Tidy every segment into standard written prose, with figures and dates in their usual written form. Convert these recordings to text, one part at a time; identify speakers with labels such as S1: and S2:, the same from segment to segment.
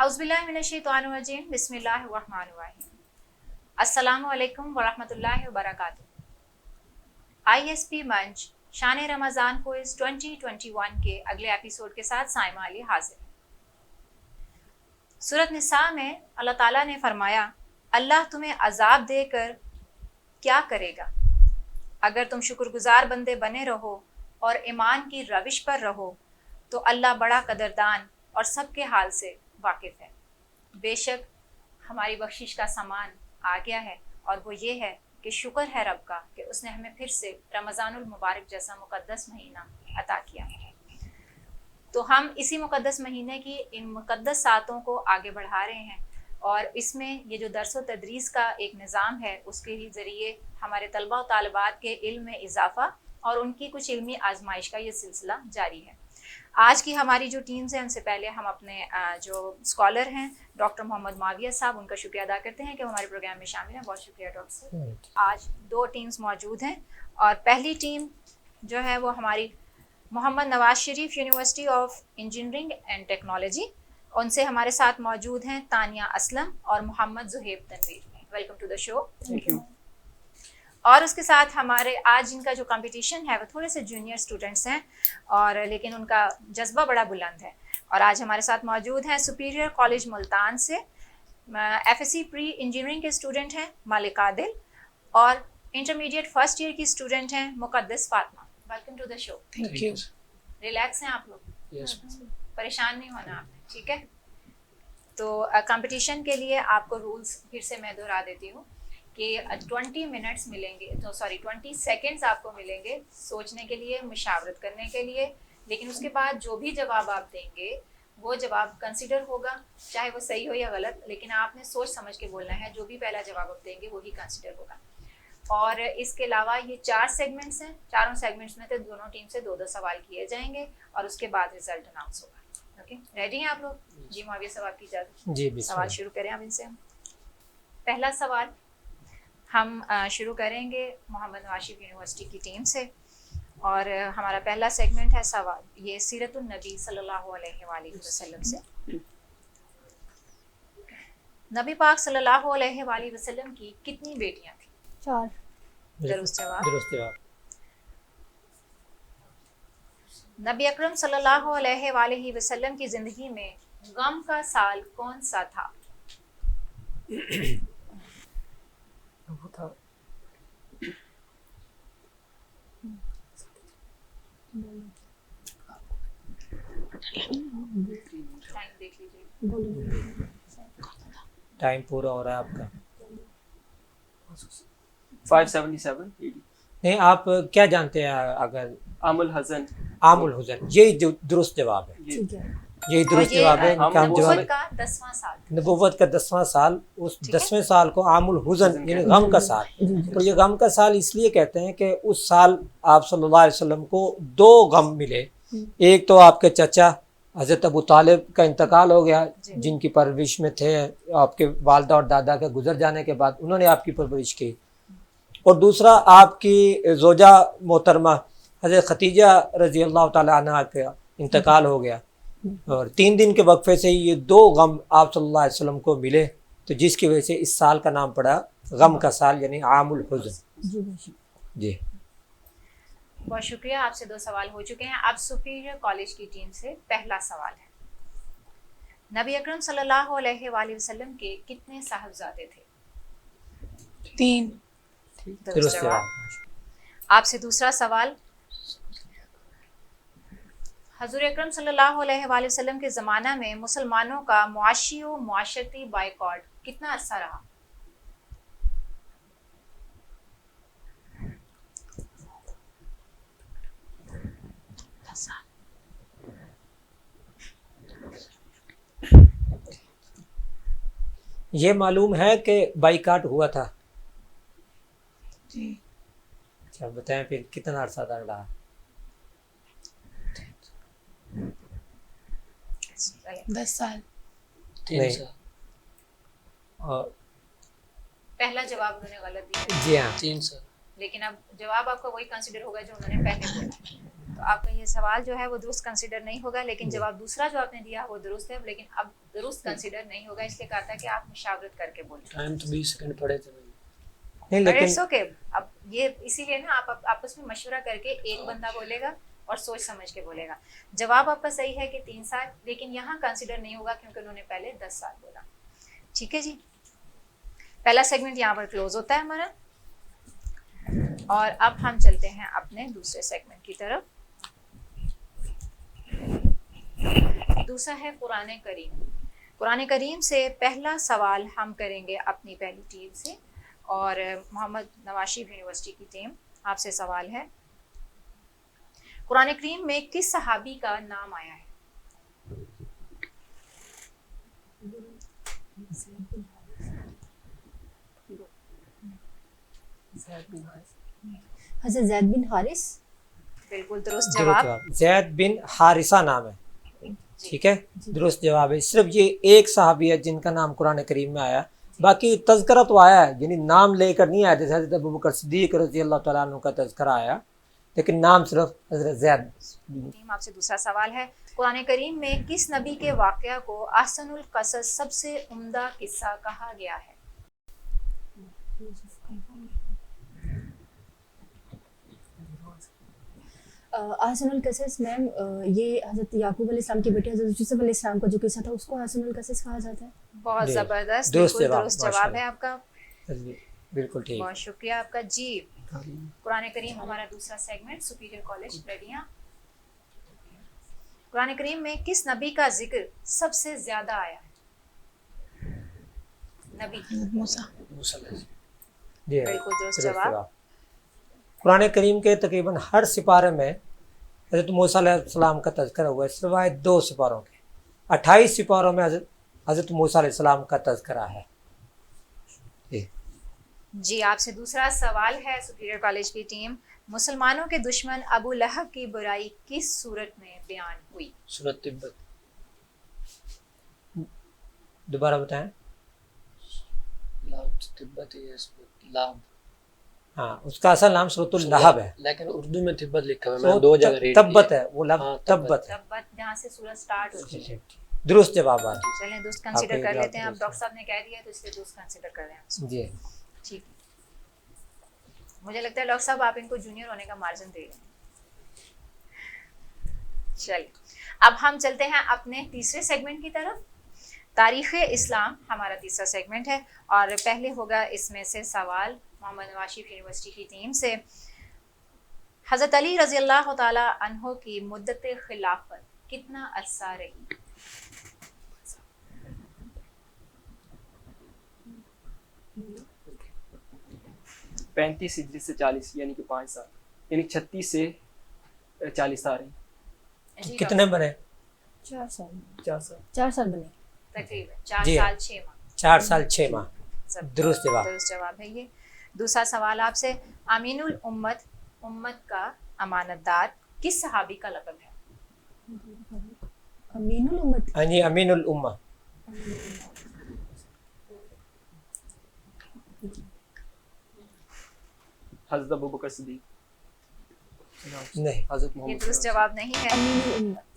S1: औज़ुबिल्लाहिमिनश्शैतानिर्रजीम बिस्मिल्लाहिर्रहमानिर्रहीम। अस्सलामु अलैकुम वरहमतुल्लाहि वबरकातुहू। ISP मंच शान रमज़ान क्विज़ 2021 के अगले एपिसोड के साथ साइमा अली हाजिर है। सूरत निसा में अल्लाह ताला ने फरमाया, अल्लाह तुम्हें अजाब देकर क्या करेगा अगर तुम शुक्रगुजार बंदे बने रहो और ईमान की रविश पर रहो तो अल्लाह बड़ा कदरदान और सबके हाल से वाकिफ़ है। बेशक हमारी बख्शिश का सामान आ गया है और वो ये है कि शुक्र है रब का कि उसने हमें फिर से रमज़ानुल मुबारक जैसा मुक़द्दस महीना अता किया है। तो हम इसी मुक़द्दस महीने की इन मुक़द्दस सातों को आगे बढ़ा रहे हैं और इसमें ये जो दर्स व तदरीस का एक निज़ाम है उसके ही ज़रिए हमारे तलबा व तालिबात के इल्म में इजाफ़ा और उनकी कुछ इल्मी आजमाइश का ये सिलसिला जारी है। आज की हमारी जो टीम्स हैं उनसे पहले हम अपने जो स्कॉलर हैं डॉक्टर मोहम्मद माविया साहब, उनका शुक्रिया अदा करते हैं कि वो हमारे प्रोग्राम में शामिल हैं। बहुत शुक्रिया डॉक्टर साहब। आज दो टीम्स मौजूद हैं और पहली टीम जो है वो हमारी Mohammad Nawaz Sharif university of engineering and technology, उनसे हमारे साथ मौजूद हैं तानिया असलम और Mohammad Zuhaib Tanveer. Welcome to the show.
S2: Thank you.
S1: और उसके साथ हमारे आज इनका जो कंपटीशन है वो थोड़े से जूनियर स्टूडेंट्स हैं और लेकिन उनका जज्बा बड़ा बुलंद है। और आज हमारे साथ मौजूद हैं सुपीरियर कॉलेज मुल्तान से FSC प्री इंजीनियरिंग के स्टूडेंट हैं मालिक आदिल और इंटरमीडिएट फर्स्ट ईयर की स्टूडेंट हैं Muqaddas Fatima. Welcome to the show.
S2: Thank you.
S1: Relax हैं आप लोग?
S2: यस।
S1: परेशान नहीं होना आपने, ठीक है? तो कंपटीशन के लिए आपको रूल्स फिर से मैं दोहरा देती हूँ कि 20 मिनट्स मिलेंगे, तो सॉरी 20 सेकेंड्स आपको मिलेंगे सोचने के लिए, मुशावरत करने के लिए, लेकिन उसके बाद जो भी जवाब आप देंगे वो जवाब कंसिडर होगा, चाहे वो सही हो या गलत, लेकिन आपने सोच समझ के बोलना है। जो भी पहला जवाब आप देंगे वही कंसिडर होगा। और इसके अलावा ये 4 सेगमेंट्स हैं, चारों सेगमेंट्स में तो दोनों टीम से 2-2 सवाल किए जाएंगे और उसके बाद रिजल्ट अनाउंस होगा। ओके, रेडी हैं आप लोग? जी माविया साहब, आपकी इजाज़त।
S2: जी,
S1: सवाल शुरू करें अब इनसे। पहला सवाल हम शुरू करेंगे मोहम्मद नवाज शरीफ यूनिवर्सिटी की टीम से और हमारा पहला सेगमेंट है सवाल ये सीरतुन नबी सल्लल्लाहु अलैहि वसल्लम से। नबी पाक सल्लल्लाहु अलैहि वसल्लम की कितनी बेटियां थी?
S3: 4।
S1: दुरुस्त जवाब।
S2: दुरुस्त जवाब।
S1: नबी अकरम सल्लल्लाहु अलैहि वसल्लम की जिंदगी में गम का साल कौन सा था?
S2: वो था
S1: टाइम देख लीजिए।
S2: टाइम पूरा हो रहा है आपका।
S4: 577
S2: नहीं, आप क्या जानते हैं? अगर
S4: आमुल हसन,
S2: आमुल हुजन, यही दुरुस्त जवाब है।
S4: ये
S3: ठीक है।
S2: यही दुरुस्त जवाब है।
S4: हम
S2: इनका जवाब
S1: नबूवत का 10वां साल।
S2: नबूवत का 10वां साल, उस
S1: ठीक है।
S2: 10वें साल को आमुल हुजन यानी गम का साल। तो ये गम का साल इसलिए कहते हैं कि उस साल आप सल्लल्लाहु अलैहि वसल्लम को 2 गम मिले। एक तो आपके चचा हज़रत अबू तालिब का इंतकाल हो गया, जिनकी परवरिश में थे आपके वालदा और दादा के गुजर जाने के बाद उन्होंने आपकी परवरिश की। और दूसरा आपकी जोजा मोहतरमा हज़रत खतीजा रज़ी अल्लाह ताला अन्हा का इंतकाल हो गया और 3 दिन के वक्फे से ये 2 गम आप सल्लल्लाहु अलैहि वसल्लम को मिले, तो जिसकी वजह से इस साल का नाम पड़ा गम का साल यानी आमुल हुज़न। जी,
S1: बहुत शुक्रिया। आपसे 2 सवाल हो चुके हैं। अब सुपीरियर कॉलेज की टीम से पहला सवाल है, नबी अकरम सल्लल्लाहु अलैहि वसल्लम के कितने साहबजादे थे?
S3: 3।
S2: दुरुस्त जवाब।
S1: आपसे दूसरा सवाल, हजूर अकरम सल्लल्लाहु अलैहि वसल्लम के ज़माना में मुसलमानों का मुआशी व मुआशरती बायकॉट कितना अरसा रहा?
S2: ये मालूम है कि बाइकाट हुआ था।
S3: जी।
S2: अच्छा बताएं फिर कितना अरसा तक रहा?
S3: 10 साल।
S2: 3 साल। और
S1: पहला जवाब उन्होंने गलत दिया,
S2: जी हाँ,
S4: 3 साल।
S1: लेकिन अब जवाब आपका वही कंसिडर होगा जो उन्होंने पहले बोला। तो आपका ये सवाल जो है वो दुरुस्त कंसिडर नहीं होगा, लेकिन जवाब दूसरा जो आपने दिया वो दुरुस्त है, लेकिन अब दुरुस्त कंसिडर नहीं होगा, इसलिए कहा था कि आप मुशावरत करके बोलिए।
S5: टाइम तो 20 सेकंड पड़े थे
S2: नहीं,
S1: But
S2: लेकिन
S1: it's okay। अब ये इसीलिए ना आप आपस में मशवरा करके एक बंदा बोलेगा और सोच समझ के बोलेगा। जवाब आपका सही है कि 3 साल, लेकिन यहाँ कंसिडर नहीं होगा क्योंकि उन्होंने पहले 10 साल बोला। ठीक है जी, पहला सेगमेंट यहाँ पर क्लोज होता है हमारा, और अब हम चलते हैं अपने दूसरे सेगमेंट की तरफ। दूसरा है कुरान करीम। कुरान करीम से पहला सवाल हम करेंगे अपनी पहली टीम से, और मोहम्मद नवाशिफ यूनिवर्सिटी की टीम आपसे सवाल है, कुरान करीम में किस सहाबी का नाम आया है?
S6: हज़रत ज़ैद बिन हारिस।
S1: बिल्कुल दुरुस्त
S2: दुरुस्त
S1: जवाब।
S2: जवाब, ज़ैद बिन हारिसा नाम है। ठीक है, दुरुस्त जवाब है। सिर्फ ये एक सहाबी है जिनका नाम कुरान करीम में आया, बाकी तज़किरा तो आया है, यानी नाम लेकर नहीं आया, जैसे हज़रत अबू बकर सिद्दीक़ रज़ी अल्लाह तआला अन्हु का तज़किरा आया, लेकिन नाम सिर्फ हज़रत ज़ैद।
S1: टीम आपसे दूसरा सवाल है, कुरान करीम में किस नबी के वाक़या को अहसनुल क़सस सबसे उम्दा किस्सा कहा गया है?
S6: हसनुल कसस मैम, ये हज़रत याकूब अलैहिस्सलाम की बेटी हज़रत यूसुफ अलैहिस्सलाम का जो किस्सा था उसको हसनुल कसस कहा जाता है।
S1: बहुत
S2: जी,
S1: ज़बरदस्त,
S2: दुरुस्त
S1: बिल्कुल
S2: जवाब,
S1: दुरुस्त जवाब है आपका।
S2: बिल्कुल ठीक।
S1: बहुत शुक्रिया आपका जी। कुरान करीम हमारा दूसरा सेगमेंट, सुपीरियर कॉलेज रेडिया। कुरान करीम में किस नबी का जिक्र सबसे ज्यादा आया है? नबी।
S3: मूसा।
S2: जी,
S1: बिल्कुल दुरुस्त
S2: दुरुस्त
S1: जवाब।
S2: जवाब। कुरान करीम के तकरीबन हर सिपारे में हज़रत मूसा अलैहिस्सलाम का तज़किरा हुआ है, सिवाय 2 सिपारों के। 28 सिपारों में हज़रत मूसा अलैहिस्सलाम का तज़किरा है।
S1: जी, आपसे दूसरा सवाल है सुपीरियर कॉलेज की टीम, मुसलमानों के दुश्मन अबू लहब की बुराई किस सूरत में बयान हुई?
S5: सूरत तिब्बत।
S2: दोबारा बताएं।
S5: लाभ तिब्बत ही है इसमें, लाभ।
S2: हाँ, उसका असल नाम सूरतुल लहब है,
S5: लेकिन उर्दू में तिब्बत लिखा हुआ है, मैंने 2 जगह रीड
S2: तब्बत है वो लफ्ज़,
S5: हाँ,
S2: तब्बत है।
S1: तब्बत जहाँ से सूरत स्टार्ट होती है।
S2: दुरुस्त जवाब है।
S1: चलें दोस्त कंसीडर कर
S2: आपके
S1: लेते हैं, अब
S2: जवाब
S1: डॉक्टर साहब ने कह दिया तो इसलिए दोस्त कंसीडर कर रहे हैं।
S2: जी,
S1: ठीक, मुझे लगता है डॉक्टर साहब आप इनको जूनियर होने का मार्जिन दे रहे हैं। चलिए, अब हम चलते हैं अपने तीसरे सेगमेंट की तरफ। तारीख़ इस्लाम हमारा तीसरा सेगमेंट है, और पहले होगा इसमें से सवाल मोहम्मद नवाशिफ यूनिवर्सिटी की टीम से, हज़रत अली रज़ी अल्लाह तआला अन्हो की मुद्दत खिलाफत कितना अरसा रही?
S4: है 35 हिजरी से 40 यानी कि 5 साल, यानी 36 से 40 साल रही।
S1: जी,
S2: कितने बने?
S6: 4 साल।
S4: 4 साल।
S6: 4 साल बने।
S1: तकरीबन 4
S2: जी
S1: साल 6 माह।
S2: 4 साल 6 माह।
S1: सब
S2: दुरुस्त जवाब।
S1: दुरुस्त जवाब है ये। दूसरा सवाल आपसे, अमीनुल उम्मत, उम्मत का अमानतदार किस सहाबी का लक़ब है?
S6: अमीनुल उम्मत।
S2: हाँ जी, अमीनुल उम्मा।
S4: हज़रत अबू बकर सिद्दीक़।
S2: नहीं,
S4: हज़रत
S1: ये
S4: मोहम्मद
S1: दुरुस्त जवाब नहीं है।
S6: अमीनुल उम्मत।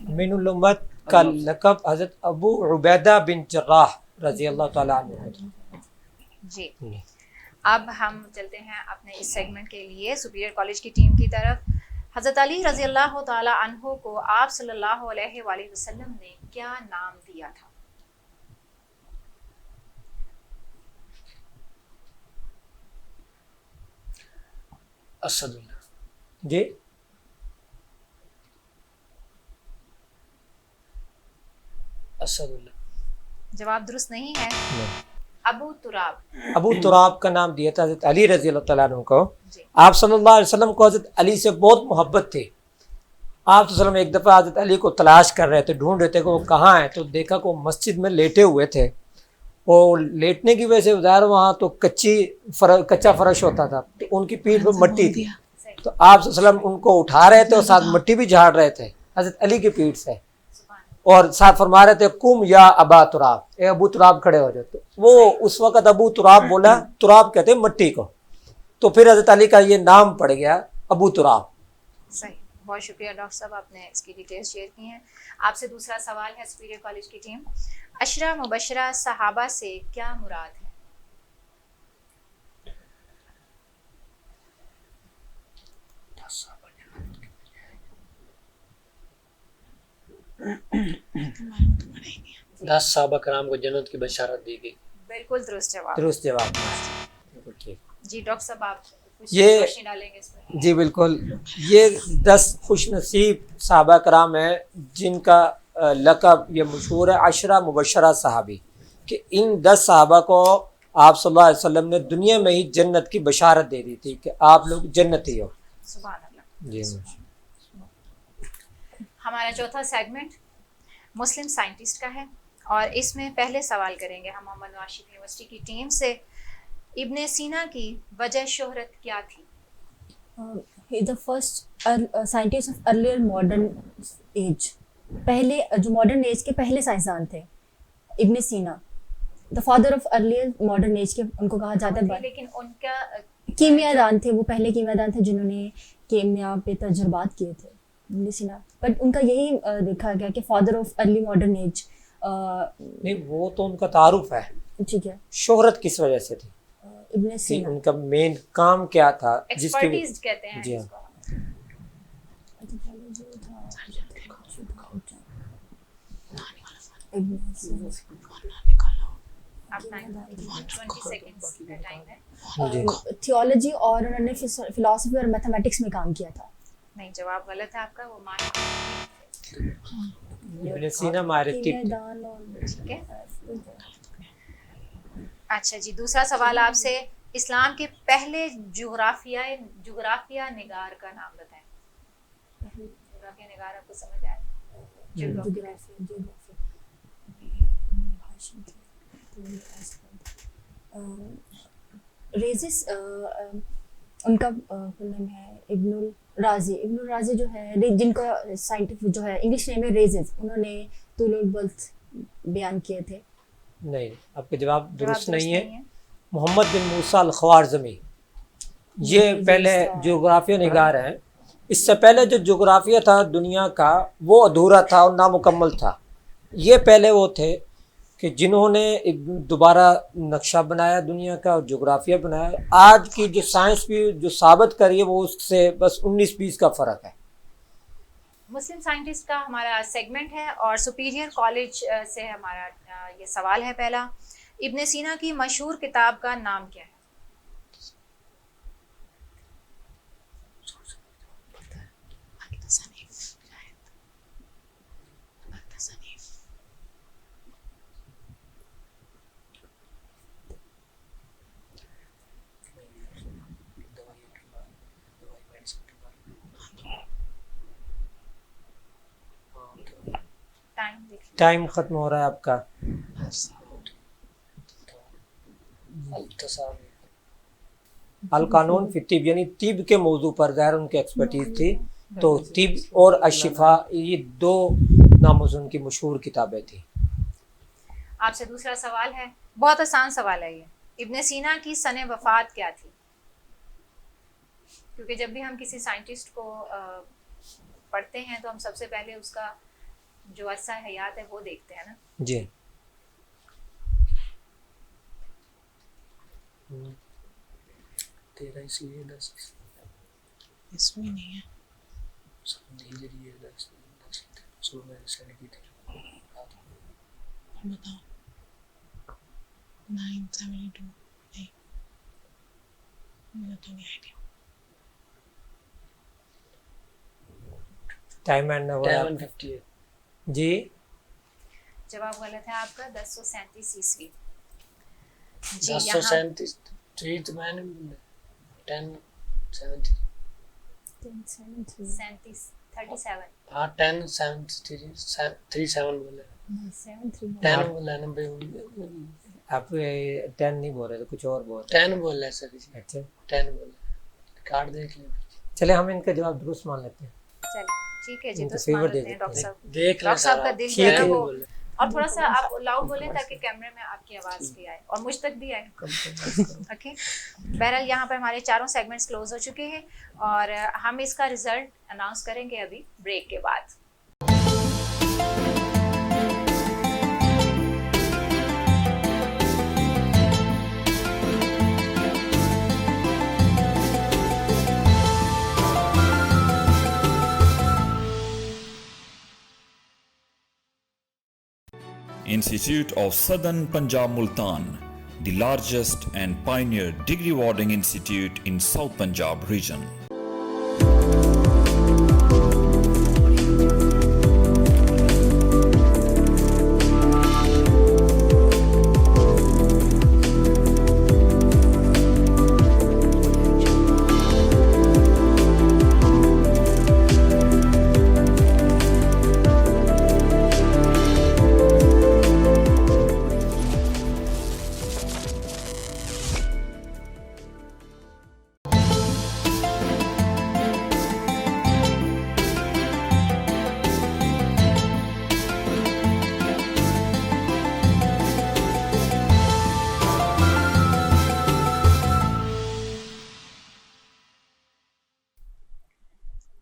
S2: अमीनुल उम्मत का लक़ब हज़रत अबू उबैदा बिन जर्राह रज़ी अल्लाह तआला अन्हु है।
S1: जी,
S2: जी।
S1: अब हम चलते हैं अपने इस सेगमेंट के लिए सुपीरियर कॉलेज की टीम की तरफ। हज़रत अली रज़ी अल्लाह तआला अन्हु को आप सल्लल्लाहु अलैहि वसल्लम ने क्या नाम दिया था?
S5: असदुल्लाह।
S2: जी,
S5: असदुल्लाह।
S1: जवाब दुरुस्त नहीं है, अबू तुराब।
S2: अबू तुराब का नाम दिया था हज़रत अली रज़ी अल्लाह तआला अन्हु को।
S1: जी,
S2: आप सल्लल्लाहु अलैहि वसल्लम को हज़रत अली से बहुत मोहब्बत थी। आप वसल्लम एक दफ़ा हज़रत अली को तलाश कर रहे थे, ढूंढ रहे थे कि वो कहाँ है, तो देखा कि वो मस्जिद में लेटे हुए थे। वो लेटने की वजह से ज़ाहिर वहाँ तो कच्चा फर्श होता था, तो उनकी पीठ पर मट्टी थी,
S1: सही।
S2: तो आप वसल्लम उनको उठा रहे थे और साथ मट्टी भी झाड़ रहे थे हज़रत अली की पीठ से,
S1: सुभान
S2: और साथ फरमा रहे थे कुम या अबा तुराब, ए अबू तुराब खड़े हो जाते। वो उस वक़्त अबू तुराब बोला, तुराब कहते हैं मट्टी को, तो फिर हज़रत अली का ये नाम पड़ गया अबू तुराब।
S1: सही, बहुत शुक्रिया डॉक्टर साहब, आपने इसकी डिटेल्स शेयर की हैं। आपसे दूसरा सवाल है सुपीरियर कॉलेज की टीम, अशरा मुबशरा सहाबा से क्या मुराद है?
S5: दस साहबा कराम को जन्नत की बशारत दी गई।
S1: बिल्कुल दुरुस्त जवाब।
S2: दुरुस्त जवाब। बिल्कुल ठीक।
S1: जी डॉक्टर साहब, आप कुछ
S2: ये-
S1: रोशनी डालेंगे इसमें?
S2: जी बिल्कुल, ये 10 खुशनसीब सहाबा कराम हैं जिनका लक़ब ये मशहूर है अशरा मुबशरा सहाबी, कि इन 10 सहाबा को आप सल्लल्लाहु अलैहि वसल्लम ने दुनिया में ही जन्नत की बशारत दे दी थी कि आप लोग जन्नती हो।
S1: सुभान अल्लाह।
S2: जी।
S1: हमारा चौथा सेगमेंट मुस्लिम साइंटिस्ट का है और इसमें पहले सवाल करेंगे हम मोहम्मद वाशिफ यूनिवर्सिटी की टीम से, इब्ने सीना की वजह शोहरत क्या थी?
S6: he is the first scientist of earlier modern age. पहले जो मॉडर्न एज के पहले साइंसदान थे इब्ने सीना, the father of earlier modern age के उनको कहा जाता है।
S1: लेकिन उनका
S6: कीमियादान थे, वो पहले कीमियादान थे जिन्होंने कीमिया पे तजुर्बात किए थे इब्ने सीना। बट उनका यही देखा गया कि father of early modern age.
S2: नहीं, वो तो उनका तारुफ है,
S6: ठीक है,
S2: शोहरत किस वजह से थी,
S6: इब्ने
S2: कि
S6: सीना
S2: उनका मेन काम क्या था जिसकी
S1: एक्सपर्टीज कहते हैं
S2: जी हाँ।
S1: इसको। आप टाइम 20 सेकंड्स का टाइम है।
S6: थियोलॉजी और उन्होंने फिलॉसफी और मैथमेटिक्स में काम किया था।
S1: नहीं, जवाब गलत है आपका, वो मान
S2: इब्ने सीना मारिफ थी।
S6: कीमियादान और
S1: ठीक है। अच्छा जी, दूसरा सवाल आपसे, इस्लाम के पहले जुग्राफिया निगार का नाम बताएं। जुग्राफिया निगार आपको समझ आया?
S6: रेजिस उनका फुल नेम है इब्नुल राजी जो है, जिनका साइंटिफिक जो है इंग्लिश नेम है रेजिस, उन्होंने तुलुल बल्थ बयान किए थे।
S2: नहीं, आपका जवाब दुरुस्त नहीं है।
S1: है।
S2: मोहम्मद बिन मूसा अल ख्वारिज़मी ये पहले जोग्राफिया निगार हैं। इससे पहले जो जोग्राफिया था दुनिया का वो अधूरा था और नामुकम्मल था। ये पहले वो थे कि जिन्होंने दोबारा नक्शा बनाया दुनिया का और जोग्राफिया बनाया। आज की जो साइंस भी जो साबित करी है वो उससे बस 19-20 का फ़र्क है।
S1: मुस्लिम साइंटिस्ट का हमारा सेगमेंट है और सुपीरियर कॉलेज से हमारा ये सवाल है पहला, इब्ने सीना की मशहूर किताब का नाम क्या है?
S2: टाइम ख़त्म हो रहा है आपका। अल कानून फी तिब, यानी तिब के मौजू पर ज़ाहिर उनकी एक्सपर्टीज़ थी, तो तिब और अशिफा ये 2 नामुज़्ज़म की मशहूर किताबें थी।
S1: आपसे दूसरा सवाल है, बहुत आसान सवाल है ये, इब्ने सीना की सने वफात क्या थी? क्योंकि जब भी हम किसी साइंटिस्ट को पढ़ते हैं तो हम सबसे पहले उसका जो अरसा हयात है वो देखते हैं ना।
S2: जी।
S5: 13 इसलिए 10
S3: इसमें नहीं है।
S5: हिजरी है 10 16 साल की थी।
S3: बताओ 972 नहीं, मुझे तो नहीं आइडिया।
S2: टाइम एंड हो रहा है
S5: 1058
S2: जी।
S1: जवाब गलत है आपका, 1037 ईस्वी। जी,
S5: 1037 थ्री तो मैंने 1073
S1: 37
S5: हाँ 1073 37 बोले 10 बोला ना भाई,
S2: आप 10 नहीं बोल रहे थे, कुछ और बोल रहे
S5: 10 बोला सर जी,
S2: थे। अच्छा
S5: 10 बोला, कार्ड देख लिया।
S2: चले हम इनका जवाब दुरुस्त मान लेते हैं।
S1: चल ठीक है जी,
S2: इनको
S1: तो
S2: फेवर
S1: मान
S2: दे
S1: लेते हैं
S2: देते
S1: डॉक्टर
S2: हैं।
S1: साहब।
S5: देख ले
S1: डॉक्टर साहब का दिल जो
S2: ठीक
S1: है
S2: है।
S1: वो और थोड़ा सा आप लाउड बोलें ताकि कैमरे में आपकी आवाज़ भी आए और मुझ तक भी आए। ओके, बहरहाल यहाँ पर हमारे चारों सेगमेंट्स क्लोज हो चुके हैं और हम इसका रिजल्ट अनाउंस करेंगे अभी ब्रेक के बाद।
S7: Institute of Southern Punjab Multan, the largest and pioneer degree awarding institute in South Punjab region.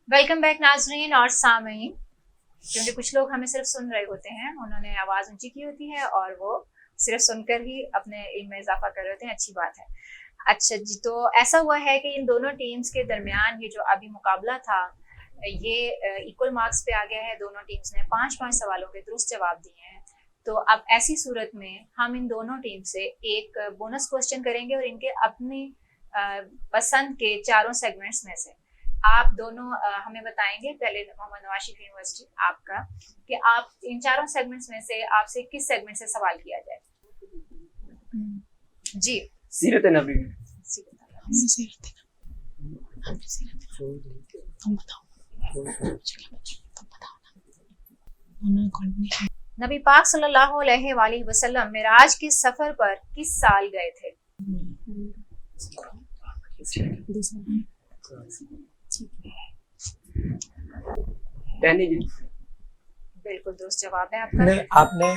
S1: Welcome back नाजरीन और सामीन। क्योंकि कुछ लोग हमें सिर्फ सुन रहे होते हैं, उन्होंने आवाज़ ऊंची की होती है और वो सिर्फ सुनकर ही अपने इल्म में इजाफा कर रहे होते हैं, अच्छी बात है। अच्छा जी, तो ऐसा हुआ है कि इन दोनों टीम्स के दरमियान ये जो अभी मुकाबला था ये इक्वल मार्क्स पे आ गया है। दोनों टीम्स ने 5-5 सवालों के दुरुस्त जवाब दिए हैं। तो अब ऐसी सूरत में हम इन दोनों टीम से एक बोनस क्वेश्चन करेंगे और इनके अपनी पसंद के चारों सेगमेंट्स में से आप दोनों हमें बताएंगे। पहले मोहम्मद नवाज शरीफ यूनिवर्सिटी आपका, कि आप इन चारों सेगमेंट्स में से आपसे किस सेगमेंट से सवाल किया जाए। जी,
S4: सीरत नबी।
S3: तुम बताओ
S1: नबी पाक सल्लल्लाहु अलैहि वसल्लम मिराज के सफर पर किस साल गए थे? बिल्कुल दुरुस्त जवाब है आपका।
S2: नहीं, आपने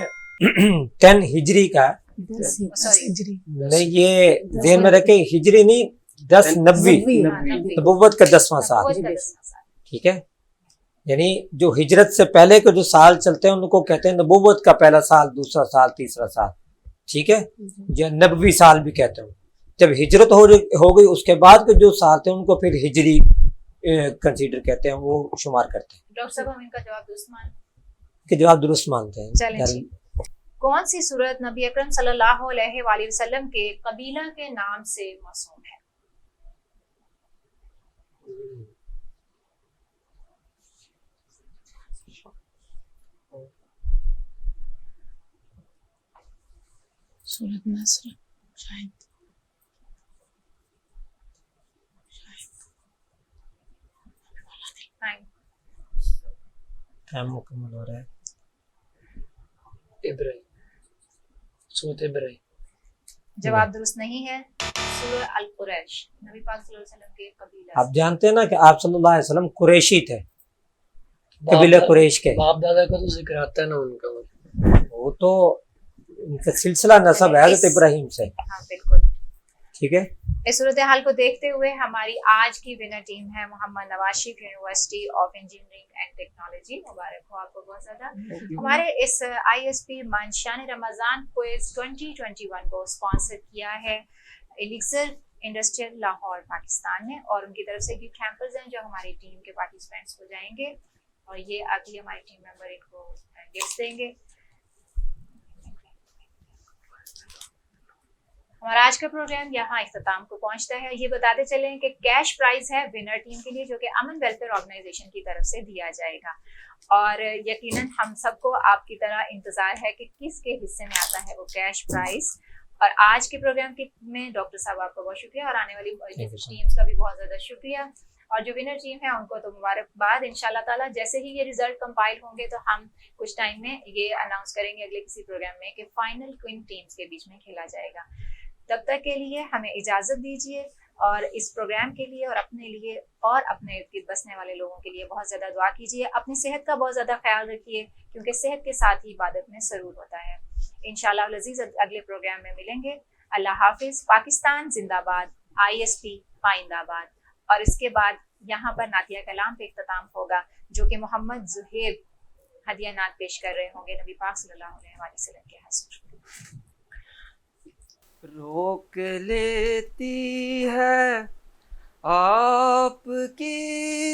S2: 10 हिजरी का
S1: सॉरी,
S2: नहीं, ये ध्यान में रखे, हिजरी नहीं 10 नबवी, नबुव्वत का 10वां साल, ठीक है। यानी जो हिजरत से पहले के जो साल चलते हैं उनको कहते हैं नबुव्वत का पहला साल, दूसरा साल, तीसरा साल, ठीक है। या नबवी साल भी कहते हैं। जब हिजरत हो गई उसके बाद के जो साल थे उनको फिर हिजरी कंसीडर कहते हैं, वो शुमार करते हैं।
S1: डॉक्टर साहब हम इनका जवाब दुरुस्त मान
S2: कि जवाब दुरुस्त मानते हैं।
S1: चलें जी। कौन सी सूरत नबी अकरम सल्लल्लाहु अलैहि वसल्लम के कबीला के नाम से मौसूम है?
S3: सूरत नस्र, शायद
S2: टाइम मुकम्मल हो रहा है।
S5: इब्राहिम, सूरत इब्राहिम।
S1: जवाब दुरुस्त नहीं है। सूरह अल कुरैश, नबी पाक सल्लल्लाहु अलैहि वसल्लम के कबीला।
S2: आप जानते हैं ना कि आप सल्लल्लाहु अलैहि वसल्लम कुरैशी थे, कबीला कुरैश के।
S5: बाप दादा का तो जिक्र आता है ना उनका,
S2: वो तो उनका सिलसिला नसब है हज़रत इब्राहिम से।
S1: हाँ बिल्कुल,
S2: ठीक है।
S1: इस सूरत हाल को देखते हुए हमारी आज की विनर टीम है Mohammad Nawaz Sharif university of engineering and technology. मुबारक हो आपको बहुत ज्यादा। हमारे इस ISP मंशान रमजान क्विज 2021 को स्पॉन्सर किया है एलिक्सर इंडस्ट्रियल लाहौर पाकिस्तान ने, और उनकी तरफ से गिफ्ट हैम्पर्स हैं जो हमारी टीम के पार्टिसिपेंट्स को जाएंगे और ये अगली हमारी टीम मेंबर इनको गिफ्ट देंगे। हमारा आज का प्रोग्राम यहाँ इख्तिताम को पहुँचता है। ये बताते चलें कि कैश प्राइज है विनर टीम के लिए जो कि अमन वेलफेयर ऑर्गेनाइजेशन की तरफ से दिया जाएगा, और यकीनन हम सबको आपकी तरह इंतजार है कि किसके हिस्से में आता है वो कैश प्राइज। और आज के प्रोग्राम में डॉक्टर साहब आपका बहुत शुक्रिया और आने वाली टीम्स का भी बहुत ज़्यादा शुक्रिया। और जो विनर टीम है उनको तो मुबारकबाद। इंशाल्लाह ताला जैसे ही ये रिजल्ट कंपाइल होंगे तो हम कुछ टाइम में ये अनाउंस करेंगे अगले किसी प्रोग्राम में कि फाइनल क्वीन टीम्स के बीच में खेला जाएगा। तब तक के लिए हमें इजाज़त दीजिए। और इस प्रोग्राम के लिए और अपने लिए और अपने इर्द गिर्द बसने वाले लोगों के लिए बहुत ज़्यादा दुआ कीजिए। अपनी सेहत का बहुत ज़्यादा ख्याल रखिए, क्योंकि सेहत के साथ ही इबादत में सरूर होता है। इंशाअल्लाह अज़ीज़ अगले प्रोग्राम में मिलेंगे। अल्लाह हाफिज़। पाकिस्तान जिंदाबाद, ISP पाइंदाबाद। और इसके बाद यहाँ पर नातिया कलाम पे इख्तिताम होगा, जो कि मोहम्मद ज़ुहैब हदिया नात पेश कर रहे होंगे नबी पाक सल्लल्लाहु अलैहि वसल्लम के हुज़ूर।
S4: रोक लेती है आपकी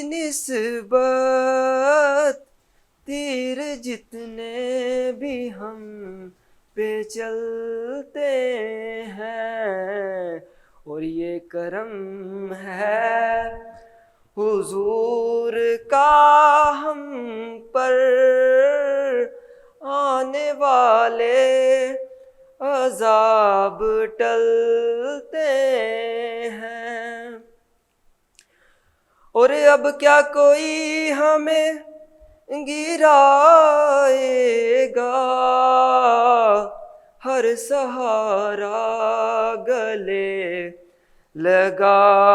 S4: निस्बत, तीर जितने भी हम पे चलते हैं, और ये करम है हुजूर का हम पर, आने वाले अजाब टलते हैं। और अब क्या कोई हमें गिराएगा, हर सहारा गले लगाएगा।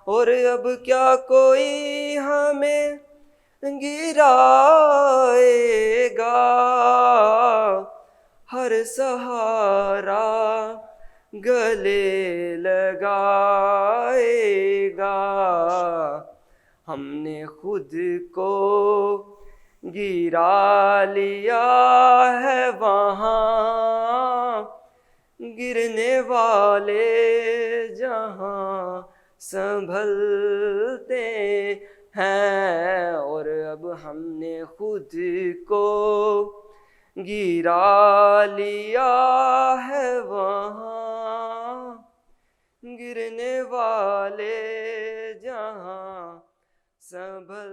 S4: और अब क्या कोई हमें गिराएगा, हर सहारा गले लगाएगा। हमने खुद को गिरा लिया है वहाँ, गिरने वाले जहाँ संभलते हैं। और अब हमने खुद को गिरा लिया है वहाँ, गिरने वाले जहाँ संभल